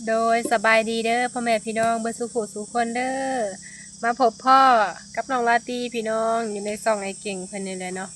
โดยสบายดีเด้อพ่อแม่พี่น้องเบิดสุขสุขคนเด้อมาพบพ่อกับน้องลาตีพี่น้องอยู่ในซองไอเก่งเพิ่นนี่แหละเนาะ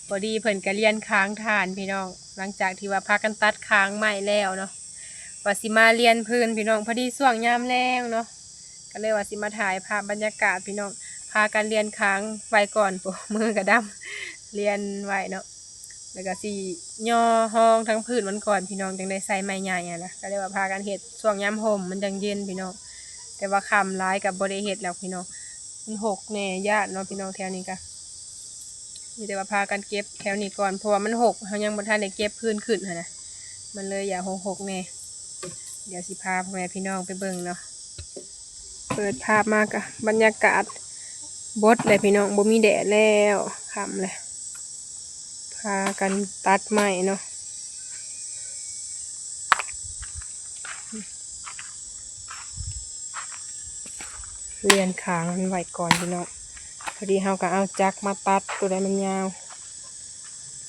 พอดีเพิ่นก็เรียนค้างทานพี่น้องหลังจากที่ว่าพากันตัดค้างใหม่แล้วเนาะว่าสิมาเรียนเพิ่นพี่น้องพอดีช่วงยามแลงเนาะก็เลยว่าสิมาถ่ายภาพบรรยากาศพี่น้องพากันเรียนค้างไว้ก่อนปุ๊มือกระดำเรียนไว้เนาะ แล้วก็สิย่อห้องทั้งพื้นมันก่อนพี่น้องจังได้ใส่ไม้ใหญ่อะนะก็เลยว่าพากันเฮ็ดช่วงยามห่มมันจังเย็นพี่น้องแต่ว่าค่ำร้ายกับบ่ได้เฮ็ดแล้วพี่น้องมันหกแน่ญาติเนาะพี่น้องแถวนี้ก็มีแต่ว่าพากันเก็บแถวนี้ก่อนเพราะว่ามันหกเฮายังบ่ทันได้เก็บพื้นขึ้นหั่นนะมันเลยอย่าหกแน่เดี๋ยวสิพาพ่อแม่พี่น้องไปเบิ่งเนาะเปิดภาพมากะบรรยากาศบดเลยพี่น้องบ่มีแดดแล้วค่ำเลยพากันตัดไม้เนาะ เรียนขางมันไหวก่อนพี่น้องพอดีเฮาก็เอาจักมาตัดตัวใดมันยาว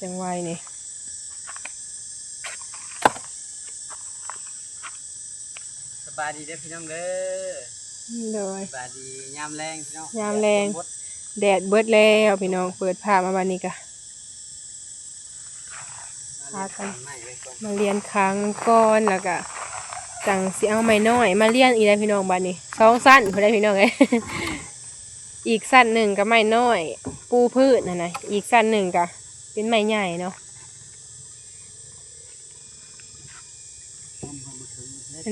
จังไวนี่สบายดีเด้อพี่น้องเด้อเลยสบายดียามแรงพี่น้องยามแรงแดดเบิดแล้วพี่น้องเปิดผ้ามาวันนี้กะพากันมาเรียนค้างก้อนแล้วก็จังสิเอาไม้น้อยมาเรียนอีกแล้วพี่น้องบ้านนี้สองสั้นพอได้พี่น้องเอ้ย อีกสั้นหนึ่งก็ไม้น้อยปูพืชนะอีกสั้นหนึ่งก็เป็นไม้ใหญ่เนาะ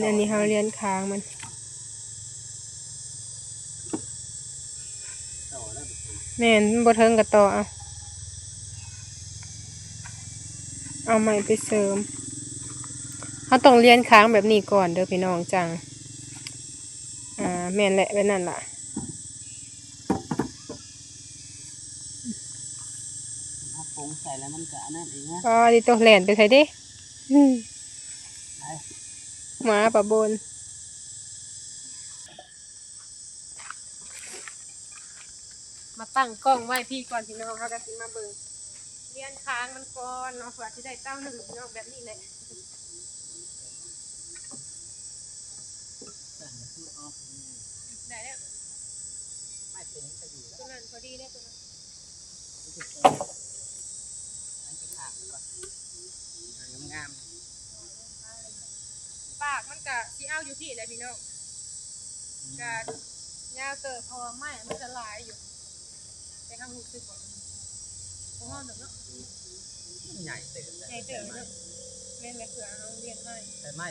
อันนี้เขาเรียนค้างมันแม่นบ่เทิงกับต่อเอาไม้ไปเสริมเขาต้องเรียนค้างแบบนี้ก่อนเด้อพี่น้องจังแม่นแหละแบบนั้นล่ะถ้าปรุงใส่แล้วมันก็นั่นเองนะก็ดิตัวแหลนไปใส่ดิหมาปะบนมาตั้งกล้องไว้พี่ก่อนพี่น้องเขาก็สิมาเบิ่งเรียนค้างมันก่อนเนาะเผื่อที่ได้เต้าหนึ่งพี่น้องแบบนี้เลยได้แล้วไม่เป็นก็อยู่แล้วตัวนั้นพอดีเนี่ยตัวนั้นอันเป็นอ่างก่อนงามปากมันกะสีเอาอยู่ที่เลยพี่น้องกะยาวเติบเพราะว่าไม้มันจะลายอยู่แต่ข้างหูสึกก่อนเพราะว่าแบบเนาะใหญ่เติบ ใหญ่เติบเนาะเล่นไปเผื่อเอาเรียนให้แต่ไม่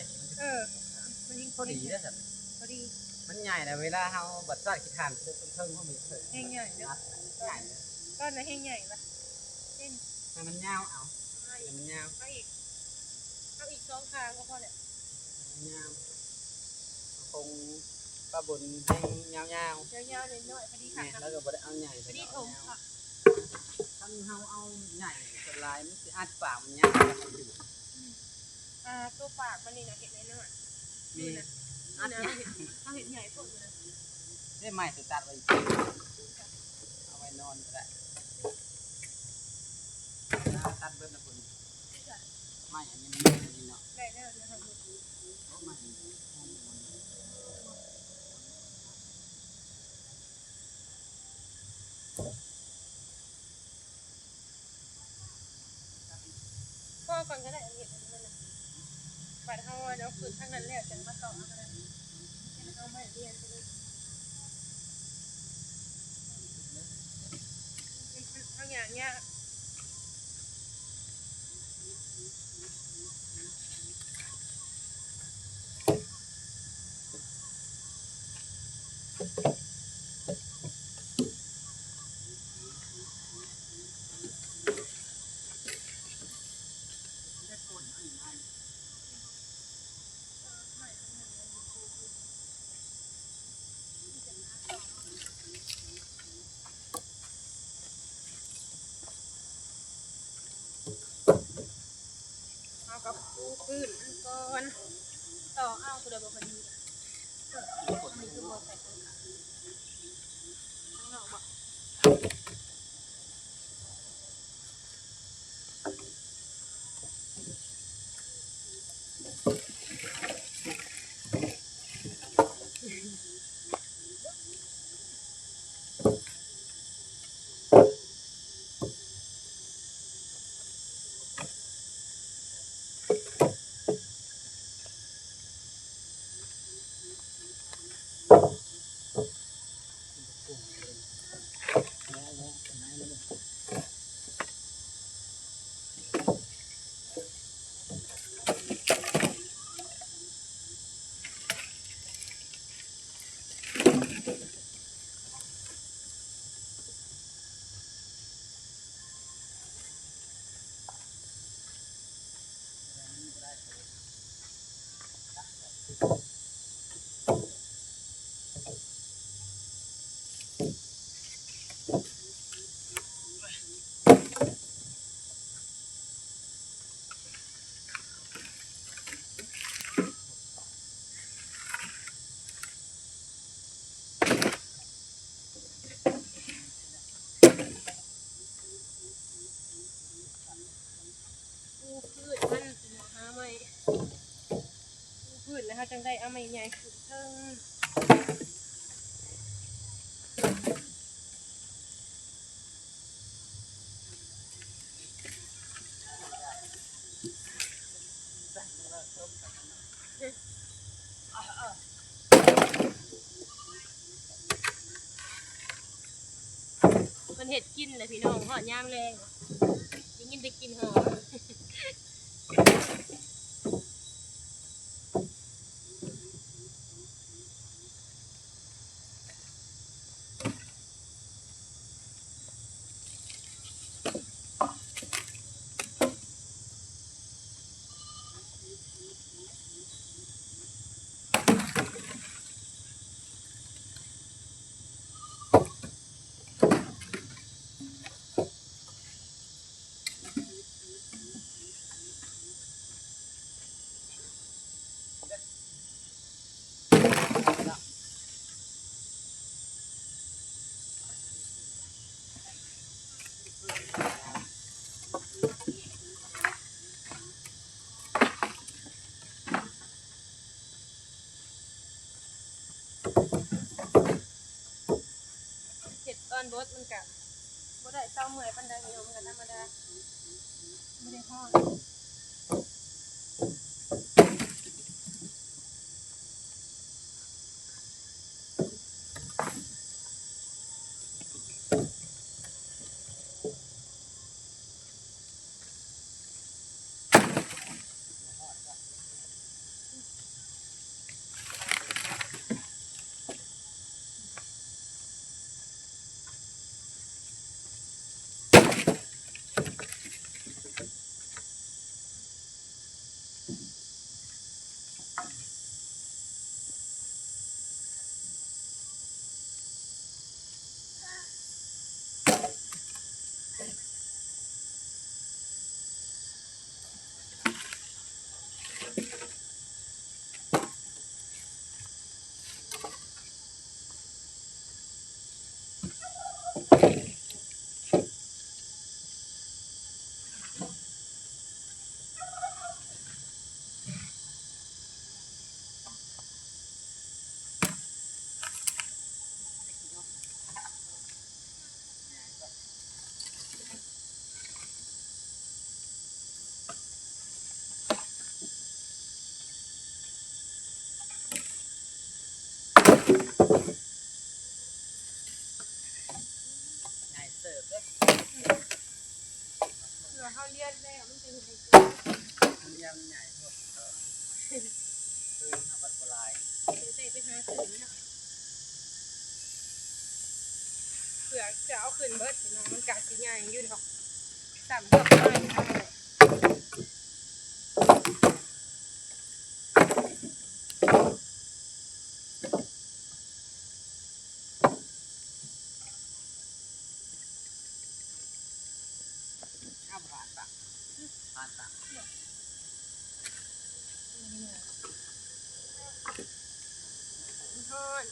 มันยิงพพออดีดีนะสัตว์พอดีมันใหญ่นะเวลาเราบัดซาดขี้ทานเพิ่มเขามีเพิ่มแห้งใหญ่เนาะใหญ่ก้อนนะแห้งใหญ่ปะแห้งให้มันยาวเอามันยาวเอาอีกสองคางก็พอแหละยาวคงปลาบนแห้งยาวๆเลยน้อยพอดีค่ะแล้วก็บ่ได้เอาใหญ่พอดีถมค่ะถ้าเราเอาใหญ่สลายมันจะอัดปากมันยาวตัวปากมันนี่นะเห็นไหมเนาะมีอันนี้เขาเห็นใหญ่สุดเลยได้ไม้สุดตัดไว้เอาไว้นอนก็ได้ตัดเบิ้ลนะคุณไม่อันนี้มันดีเนาะได้แล้วเดี๋ยวทำพ่อก่อนก็ได้เห็นมันนะปัดเอาเดี๋ยวฝึกทั้งนั้นแล้วจะมาต่ออะไรเอาไม่เรียนไปเลยเอาอย่างเงี้ยเอากับปูพื้นก่อนต่อเอาตัวเดียวพอดีอันนี้คือโบใส่ข้างนอกบอก ปูพืชมันหาไม่ปูพืชนะคะจังได้เอาไม่ใหญ่ขึ้นเทิงมันเห็ดกินเลยพี่น้องหอดย่ามแรงยิ่งกินได้กินหอมเห็ดตอนบดมันกะบ่ได้เศร้าเมื่อยปันใดพี่น้องมันก็ธรรมดาไม่ได้ทอด ใหญ่เสิร์ฟเด้อ เผื่อเขาเลียนแล้วมันจะให้กิน มันยังใหญ่หมดคือทำบัตรปลาย เดี๋ยวไปหาซื้อเนาะเผื่อจะเอาขึ้นเบิดพี่น้องมันกะสิใหญ่อยู่ดอกสามดอกไม้ทำเลยข้ามผ่านตักผ่านตัก ทอด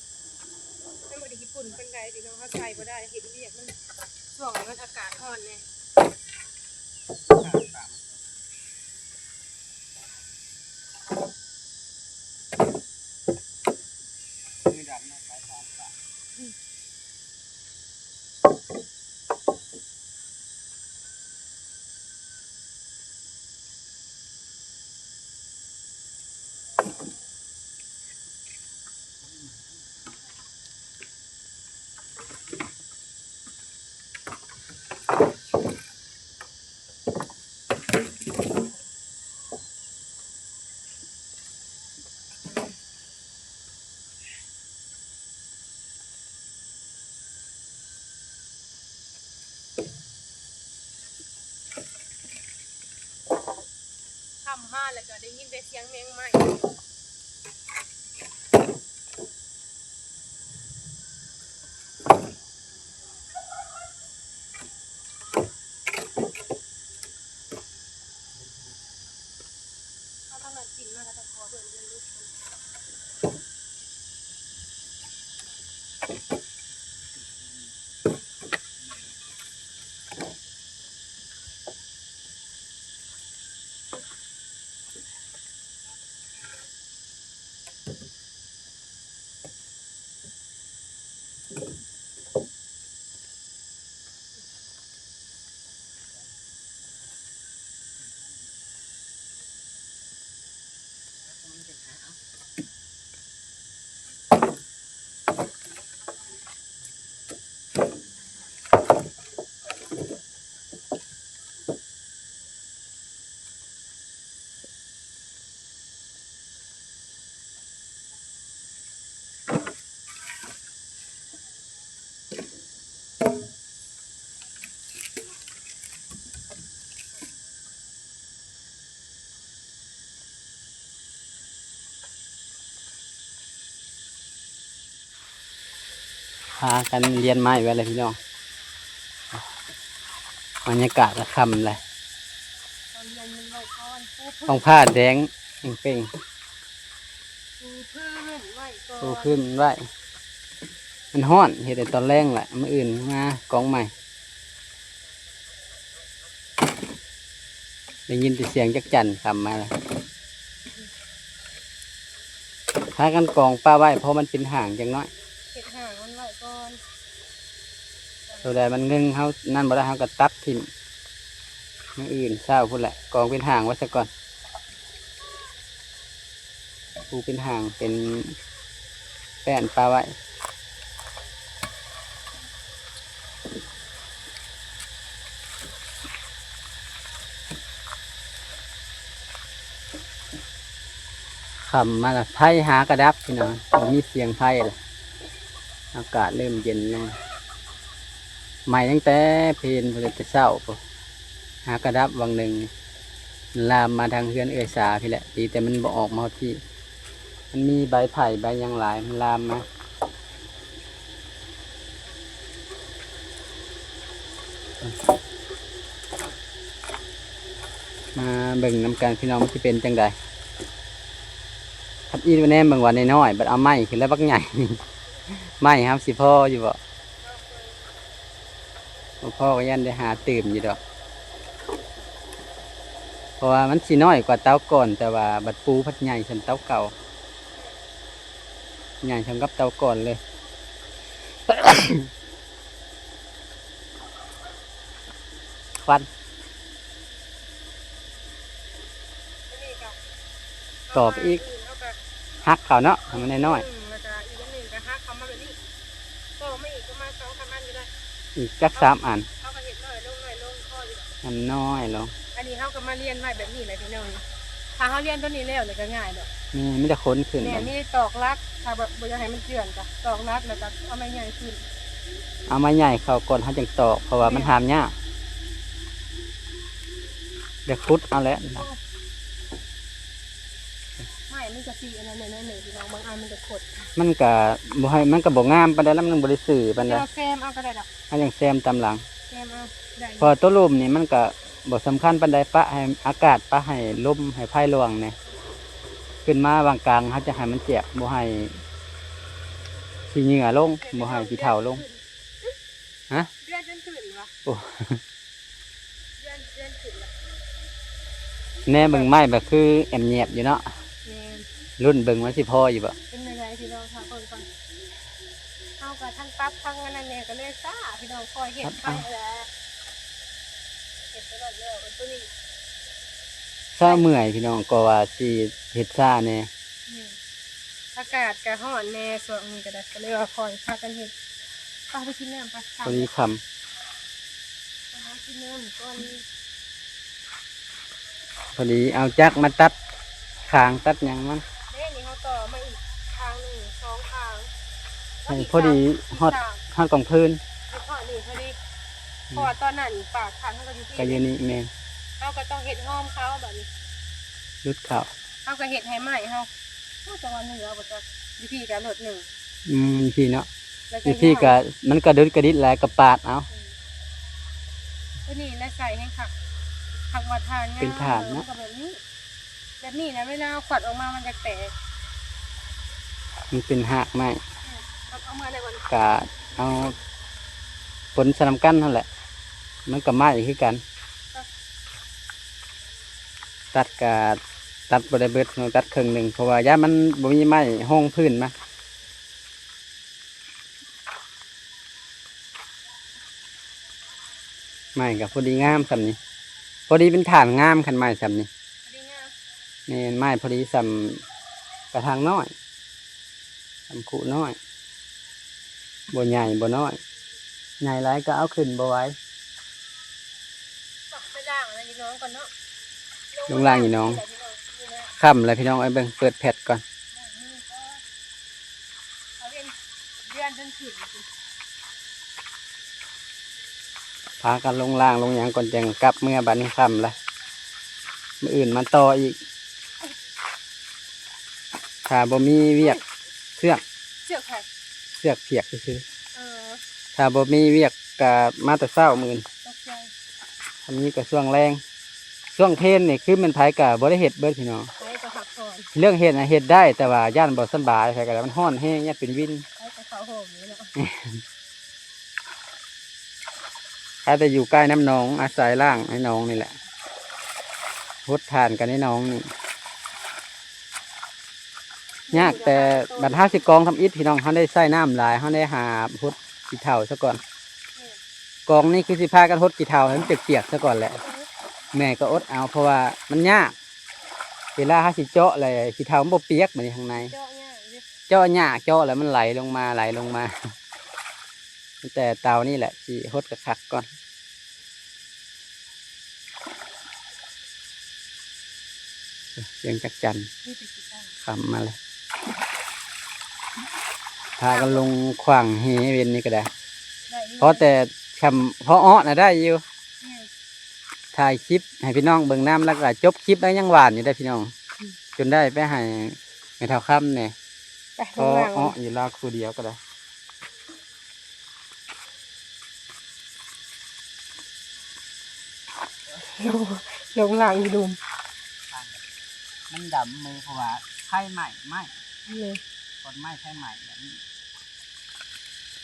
ให้บไดญี่ปุ่นเป็นไงพี่น้องเขาใส่บ่ได้เห็นเรียกมันช่วงมันอากาศร้อนไง ผ่านตักมือดำนะสายผ่านตักทำห้าแล้วก็ได้ยินแต่เสียงแมงไหม้ เอาหน่อยกินมากระตะคอเพื่อนเพื่อนลูกพากันเรียนไม้ไว้เลยพี่น้องบรรยากาศละคำเลย ตอนเย็นมันไว้ก่อนปูพื้ ต้องผ้าแดงเป่ง ปูพื้นไว้ก่อ ๆปู น ขึ้นไว้มันฮ้อนเห็นแต่ตอนแรกแหละมื้ออื่นมากองใหม่ได้ยินแต่เสียงจักจั่นคำมาเลยพากันกองป้าไว้เพราะมันเป็นห่างจังน้อย เห็ดห่างมันไว้ก่อน ตัวใดมันงึงเขานั่นบ่ได้เขาก็ตัดทิ้งมื้ออื่นเช้าพุ่นแหละกองเป็นห่างไว้ซะก่อนปูเป็นห่างเป็นแป้นปลาไว้ขำมาละไพ่หากระดับพี่น้องมีเสียงไพ่ละอากาศเริ่มเย็นลงใหม่ตั้งแต่เพลนพอจะเช้าปุ๊บหากระดับวังหนึ่งลามมาทางเฮือนเอื้อยสาพี่แหละดีแต่มันบ่ออกมาที่มันมีใบไผ่ใบหยังหลายมันลามมามาเบิ่งน้ำกันพี่น้องมันจะเป็นจังใดทับอีนวันแนมบางวันน้อยๆบัดเอาไม้ขึ้นแล้วบักใหญ่ ไม้ครับสิพ่ออยู่บ่พ่อก็ยันได้หาตื่มอยู่ดอกเพราะว่ามันสิน้อยกว่าเต้าก่อนแต่ว่าบัดปูพัดใหญ่สำเต้าเก่าใหญ่สำกับเต้าก่อนเลย ควัน อันนี้ก็ กรอบอีก เอาไป หักเขาเนาะให้มันน้อย แล้วก็อีกอันหนึ่งก็ฮักเขามาแบบนี้ก็ไม่อีกก็มาสองสามอันก็ได้ ๆอีกจัก3 อัน เขาก็เห็นหน่อยลงข้ออยู่ อันน้อยลง อันนี้เขาก็มาเรียนไว้แบบนี้เลยพี่น้องถ้าเขาเรียนตัวนี้แล้วเนี่ยก็ง่ายดอก นี่ไม่ได้ค้นขึ้น เนี่ยมีตอกลักถ้าแบบบ่อยากให้มันเจือนจ้ะตอกลักแล้วก็เอาไม้ใหญ่ขึ้น เอามาใหญ่เขาก่อนเขาจังตอกเพราะว่ามันหามยากเดี๋ยวคุดเอาแล้ว ไม่มันจะสีอันนั้นเนี่ยหนึ่งพี่น้องบางอันมันจะขด มันก็บ่ให้มันก็บ่งามปานใดแล้วมันบ่ได้สื่อปานใด เดี๋ยวแซมเอาก็ได้ดอก มันยังแซมตามหลัง แซมเอาได้ พอตัวลมนี่มันก็บ่สำคัญปานใดปะให้อากาศปะให้ลมให้ไผ่รวงเนี่ยขึ้นมาบางกลางเขาจะให้มันเจ็บบ่ให้ขี้เหงื่อลงบ่ให้ขี้เถ้าลงฮะ เดือนจนขึ้นวะ โอ้ เดือนขึ้นละ แน่เบิ่งไม้แบบคือแอมแยบอยู่เนาะ แม่น รุ่นเบิ่งว่าสิพออยู่บ่ เป็นยังไงพี่น้องค่ะคนฟังเอากับทั้งปั๊บทั้งอันนั้นเนี่ยก็เลยซ่าพี่น้องคอยเห็นไปแล้วเห็นตลอดเลยตัวนี้ เศร้าเมื่อยพี่น้องก็ว่าสิเฮ็ดซ่าแน่ อากาศกะร้อนแน่ส่วนนี้ก็ได้ก็เลยว่าคอยพากันเห็ดไปกินน้ำไป พอดีคำ ไปหากินน้ำก่อน พอดีเอาจักรมาตัดคางตัดหยังมัน เด้นี่เขาต่อมาอีกทางหนึ่งสองทาง ให้พอดีฮอดฮอดกองพื้น พอนี่พอดีเพราะว่าตอนนั้นปากทางเขาก็อยู่ที่ ก็อยู่นี่แม่น เขาก็ต้องเห็ดหอมเขาแบบนี้ รุดเข้า เขาก็เห็ดให้ใหม่เขาเขาจะวันหนึ่งเอาไปจะวิธีการหลดหนึ่ง พี่เนาะ แล้ว พี่ก็มันกระดุดกระดิดแล้วก็ปาดเอา ตัวนี้และใส่ให้ขักขักวัดทาน เป็นฐานเนอะ กับแบบนี้ใน แบบนี้นะเวลาเอาขวัดออกมามันจะแตก มันเป็นหากไม้ เอามาได้ก่อน กะเอาผลสนำกันนั่นแหละ มันก็ไม้คือกัน ตัดกะตัดบริเบิดตัดครึ่งหนึ่งเพราะว่าย่ามันบ่มีไม้ห้องพื้นมาไม้กับพอดีงามสำนี้พอดีเป็นฐานงามขันไม้สำนี้ ดีงาม นี่ไม้พอดีสำกระถางน้อยสำขุน้อยบ่ใหญ่บ่น้อยใหญ่หลายก็เอาขึ้นบ่ไหว้ ไปล่างอะไรพี่น้องก่อนเนาะ ลงล่างอีน้องค่ำแล้วพี่น้องไอ้เบิ่งเปิดแพทก่อน เอาเป็นเดือนจนถึง พากันลงล่างลงหยังก่อนจังกลับเมื่อบัดนี้ค่ำละมื้ออื่นมาต่ออีกถ้าบ่มีเวียกเครื่อง เสือกไข่ เสือกเพียกซื่อ เออ ถ้าบ่มีเวียกก็มาแต่เช้ามื้ออื่น ตกใจ อันนี้ก็ช่วงแรงช่วงเพลนนี่คือมันไผก็บ่ได้เฮ็ดเบิดพี่น้อง ไปก็ผักก่อน เรื่องเฮ็ดน่ะเฮ็ดได้แต่ว่าย่านบ่สำบายไผก็แล้วมันร้อนแฮงย่านเป็นวิน ไปก็เขาโหมเลยเนาะ ถ้าแต่อยู่ใกล้น้ำหนองอาศัยล่างให้น้องนี่แหละพดทานกันให้น้องนี่ยากแต่บรรทัดสิกองทำอิฐพี่น้องเขาได้ใส่น้ำหลายเขาได้หาพดกี่เท่าซะก่อนกองนี่คือสิพากันพดกี่เท่าให้มันเปียกๆซะก่อนแหละแม่ก็อดเอาเพราะว่ามันยากเวลาเขาสิเจาะอะไรกี่เท่ามันบ่เปียกเหมือนข้างใน เจาะเนี่ยดิ เจาะยากเจาะแล้วมันไหลลงมาไหลลงมา แต่เตานี่แหละสิพดกระคักก่อนเสียงจักจัน นี่เป็นกี่ตั้ง ขำมาเลยพากันลงขวางเฮเวนนี่ก็ได้ ได้นี่ เพราะแต่คำเพราะอ้อนะได้อยู่ เนี่ย ถ่ายคลิปให้พี่น้องเบิ่งน้ำแล้วก็จบคลิปแล้วยังหวานอยู่ได้พี่น้อง จนได้ไปให้ไม่เท่าค่ำเนี่ย ไป เพ ล ราะ งล่าง อ้ออยู่ลาวครูเดียวก็ได้ ลงล่างอยู่ดุม มันดำมือเพราะว่าไข่ใหม่ไหม นี่ คนไหม้ไข่ใหม่แบบนี้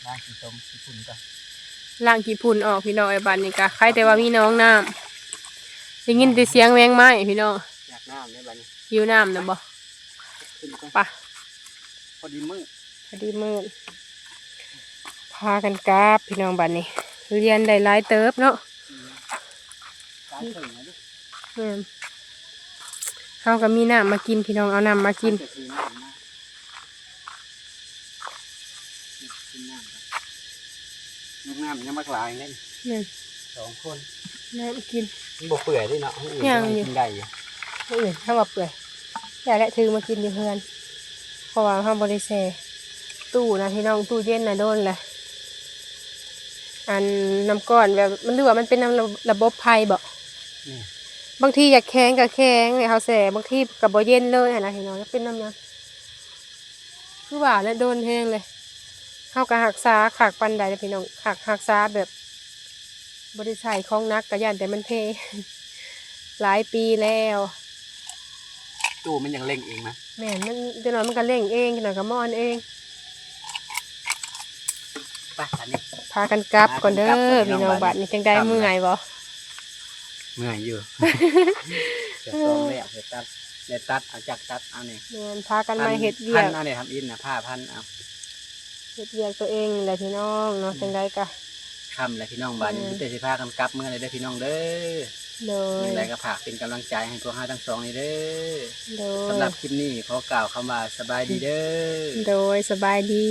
ร่างสีส้มสีฝุ่นก็ ล่างกี่พุ่นออกพี่น้องไอ้บ้านนี่กะใครแต่ว่ามีน้องน้ำได้ยินแต่เสียงแมงไม้พี่น้อง อยากน้ำในบัดนี้ หิวน้ำนะบ่ ขึ้นก็ ไปะ พอดีมือ พอดีมืดพากันกราบพี่น้องบ้านนี้เรียนได้หลายเติบเนาะ ตายถึงนะดิ เขาก็มีน้ำมากินพี่น้องเอาน้ำมากิน จะคือน้ำมากินน้ำกันน้ำยังมากลายเล่น เนี่ย 2 คน น้ำกิน มันบ่เปื่อยด้วยเนาะอื่น ยัง ก็ อยู่ กินได้อยู่ อื่นถ้าว่าเปื่อยอย่าและถือมากินอยู่เพื่อนเพราะว่าห้ามบริเซตู้นะพี่น้องตู้เย็นนะโดนเลยอันน้ำก้อนแบบมันเรือว่ามันเป็นน้ำระบบไพ่บอก นี่ บางทีอยากแข็งกับแข็งเนี่ยเขาแส่บางทีกับบ่เย็นเลยอะนะพี่น้องเป็นน้ำยังคือว่าแล้วโดนแห้งเลยเขากับหักษาขากปันใดเลยพี่น้องหักษาแบบบริษัทของนักกระยันแต่มันเพ หลายปีแล้ว ตู้มันยังเล่งเองนะ แม่นมันเดี๋ยวหน่อยมันก็เร่งเองเดี๋ยวหน่อยก็มอนเอง ไปอันนี้ พากันกลับก่อนเด้ พากันกลั อบ พี่น้อง ก่อน บัดนี่จังได้เมื่อยบ่ เมื่อยอยู่ จะซ้อมเลยเดี๋ยวตัดเอาจากตัดเอาเนี่ย แม่นพากันมาเฮ็ดเวีย พั ก นเอาเนี่ยทำอินนะผ้าพันเอา เฮ็ดเวียกตัวเองแหละพี่น้องเนาะจังได้ก็ คำเลยพี่น้องบ้านนี้แต่สิพากันกลับเมื่อไรเด้อพี่น้องเด้อ โดย ยังไงก็ฝากเป็นกำลังใจให้พวกเราทั้งสองนี่เด้อ โด สำห ย รับคลิปนี้ขอกล่าวคำว่าสบายดีเด้อ โดยสบายดี